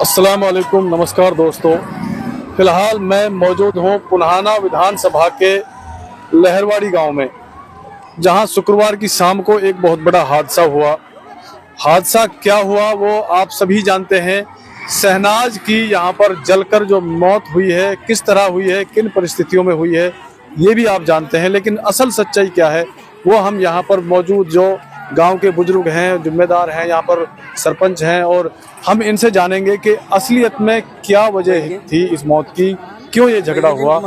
अस्सलाम वालेकुम, नमस्कार दोस्तों। फ़िलहाल मैं मौजूद हूँ पुन्हाना विधानसभा के लहरवाड़ी गांव में, जहां शुक्रवार की शाम को एक बहुत बड़ा हादसा हुआ। हादसा क्या हुआ वो आप सभी जानते हैं। शहनाज की यहां पर जलकर जो मौत हुई है, किस तरह हुई है, किन परिस्थितियों में हुई है, ये भी आप जानते हैं। लेकिन असल सच्चाई क्या है वो हम यहाँ पर मौजूद जो गांव के बुजुर्ग हैं, जिम्मेदार हैं, यहाँ पर सरपंच हैं, और हम इनसे जानेंगे कि असलियत में क्या वजह थी इस मौत की, क्यों ये झगड़ा हुआ,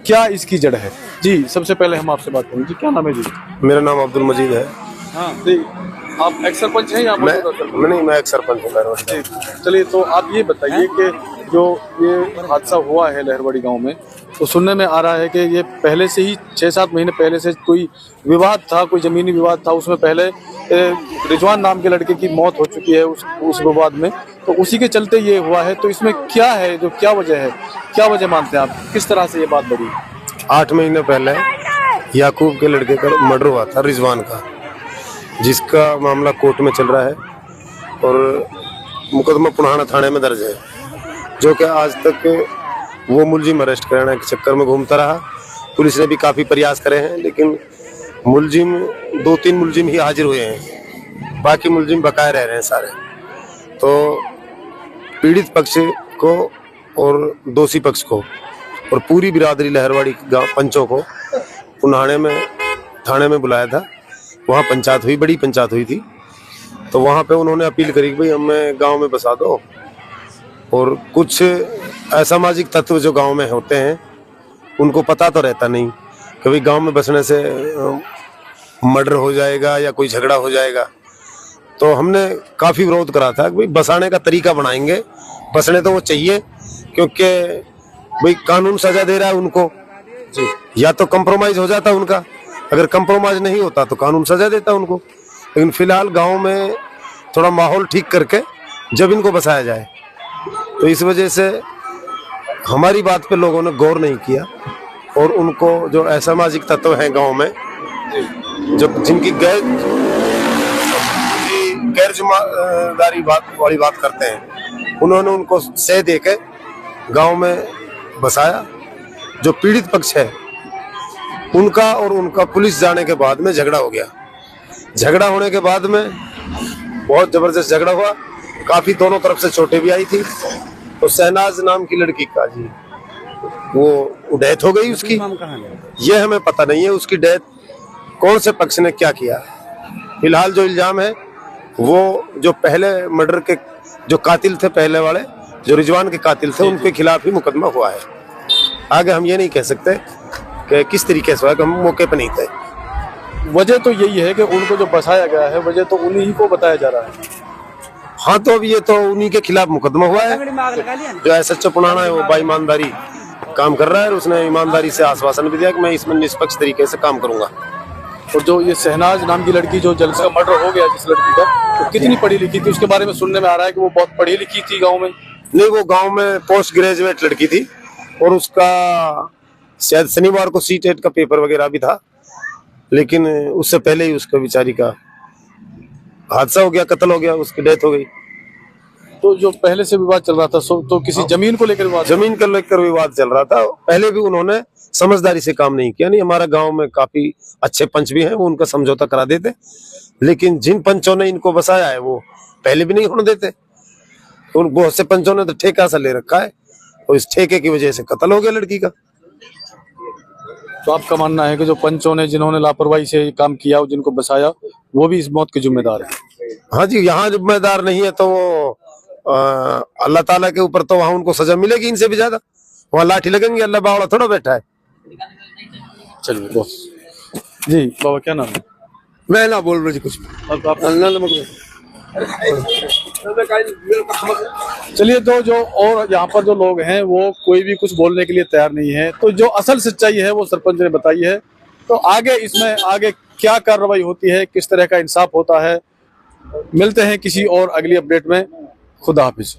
क्या इसकी जड़ है। जी, सबसे पहले हम आपसे बात करेंगे। जी, क्या नाम है जी? मेरा नाम अब्दुल मजीद है। हाँ जी, आप एक्स सरपंच हैं या मैं नहीं, मैं एक सरपंच हूँ। चलिए, तो आप ये बताइए कि जो ये हादसा हुआ है लहरवाड़ी गांव में, तो सुनने में आ रहा है कि ये पहले से ही 6-7 महीने पहले से कोई विवाद था, कोई ज़मीनी विवाद था। उसमें पहले रिजवान नाम के लड़के की मौत हो चुकी है उस विवाद में, तो उसी के चलते ये हुआ है। तो इसमें क्या है, जो क्या वजह है, क्या वजह मानते हैं आप, किस तरह से ये बात बढ़ी? 8 महीने पहले याकूब के लड़के का मर्डर हुआ था, रिजवान का, जिसका मामला कोर्ट में चल रहा है और मुकदमा पुन्हाना थाने में दर्ज है, जो कि आज तक वो मुलजिम अरेस्ट कराने के चक्कर में घूमता रहा। पुलिस ने भी काफ़ी प्रयास करे हैं, लेकिन मुलजिम 2-3 मुलजिम ही हाजिर हुए हैं, बाकी मुलजिम बकाए रह रहे हैं सारे। तो पीड़ित पक्ष को और दोषी पक्ष को और पूरी बिरादरी लहरवाड़ी गाँव पंचों को थाने में बुलाया था। वहाँ पंचायत हुई, बड़ी पंचायत हुई थी। तो वहाँ पे उन्होंने अपील करी कि भाई हमें गांव में बसा दो, और कुछ असामाजिक तत्व जो गांव में होते हैं उनको पता तो रहता नहीं कि भाई गांव में बसने से मर्डर हो जाएगा या कोई झगड़ा हो जाएगा। तो हमने काफ़ी विरोध करा था कि भाई बसाने का तरीका बनाएंगे, बसने तो वो चाहिए, क्योंकि भाई कानून सजा दे रहा है उनको। या तो कंप्रोमाइज हो जाता उनका, अगर कंप्रोमाइज नहीं होता तो कानून सजा देता उनको। लेकिन फिलहाल गांव में थोड़ा माहौल ठीक करके जब इनको बसाया जाए, तो इस वजह से हमारी बात पे लोगों ने गौर नहीं किया, और उनको जो असामाजिक तत्व हैं गांव में, जो जिनकी गैर जिम्मेदारी वाली बात करते हैं, उन्होंने उनको सह दे के गाँव में बसाया। जो पीड़ित पक्ष है उनका और उनका पुलिस जाने के बाद में झगड़ा हो गया। झगड़ा होने के बाद में बहुत जबरदस्त झगड़ा हुआ, काफी दोनों तरफ से चोटें भी आई थी। तो शहनाज नाम की लड़की का जी वो डेथ हो गई उसकी। ये हमें पता नहीं है उसकी डेथ कौन से पक्ष ने क्या किया। फिलहाल जो इल्जाम है वो जो पहले मर्डर के जो कातिल थे, पहले वाले जो रिजवान के कातिल थे, उनके खिलाफ ही मुकदमा हुआ है। आगे हम ये नहीं कह सकते कि किस तरीके से हुआ, कि हम मौके पर नहीं थे। वजह तो यही है कि उनको जो बसाया गया है, वजह तो उन्हीं को बताया जा रहा है। हाँ, तो अब ये तो उन्हीं के खिलाफ मुकदमा हुआ है। जो SHO पुन्हाना है वो ईमानदारी काम कर रहा है, और उसने ईमानदारी से आश्वासन भी दिया कि मैं इसमें निष्पक्ष तरीके से काम करूंगा। और जो ये शहनाज नाम की लड़की जो जल्द का मर्डर हो गया, जिस लड़की का, तो कितनी पढ़ी लिखी थी? उसके बारे में सुनने में आ रहा है कि वो बहुत पढ़ी लिखी थी गाँव में। नहीं, वो गाँव में पोस्ट ग्रेजुएट लड़की थी, और उसका शायद शनिवार को CTET का पेपर वगैरह भी था, लेकिन उससे पहले ही उसका बेचारी का हादसा हो गया, कत्ल हो गया, उसकी डेथ हो गई। तो जो पहले से विवाद चल रहा था, तो किसी जमीन को लेकर विवाद, जमीन को लेकर विवाद चल रहा था। पहले भी उन्होंने समझदारी से काम नहीं किया। नहीं, हमारा गांव में काफी अच्छे पंच भी हैं, वो उनका समझौता करा देते, लेकिन जिन पंचों ने इनको बसाया है वो पहले भी नहीं होने देते। उन बहुत से पंचों ने तो ठेका सा ले रखा है, और इस ठेके की वजह से कत्ल हो गया लड़की का। तो आपका मानना है कि जो पंचों ने, जिन्होंने लापरवाही से काम किया, जिनको बसाया, वो भी इस मौत के जिम्मेदार है? हाँ जी, यहाँ जिम्मेदार नहीं है तो वो अल्लाह ताला के ऊपर, तो वहाँ उनको सजा मिलेगी इनसे भी ज्यादा। वहाँ लाठी लगेंगे, अल्लाह बावड़ा थोड़ा बैठा है। चलिए बॉस जी। बाबा क्या नाम है? मैं ना बोल रही जी कुछ। चलिए, तो जो और यहाँ पर जो लोग हैं वो कोई भी कुछ बोलने के लिए तैयार नहीं है। तो जो असल सच्चाई है वो सरपंच ने बताई है। तो आगे इसमें आगे क्या कार्रवाई होती है, किस तरह का इंसाफ होता है, मिलते हैं किसी और अगली अपडेट में। खुदा हाफिज।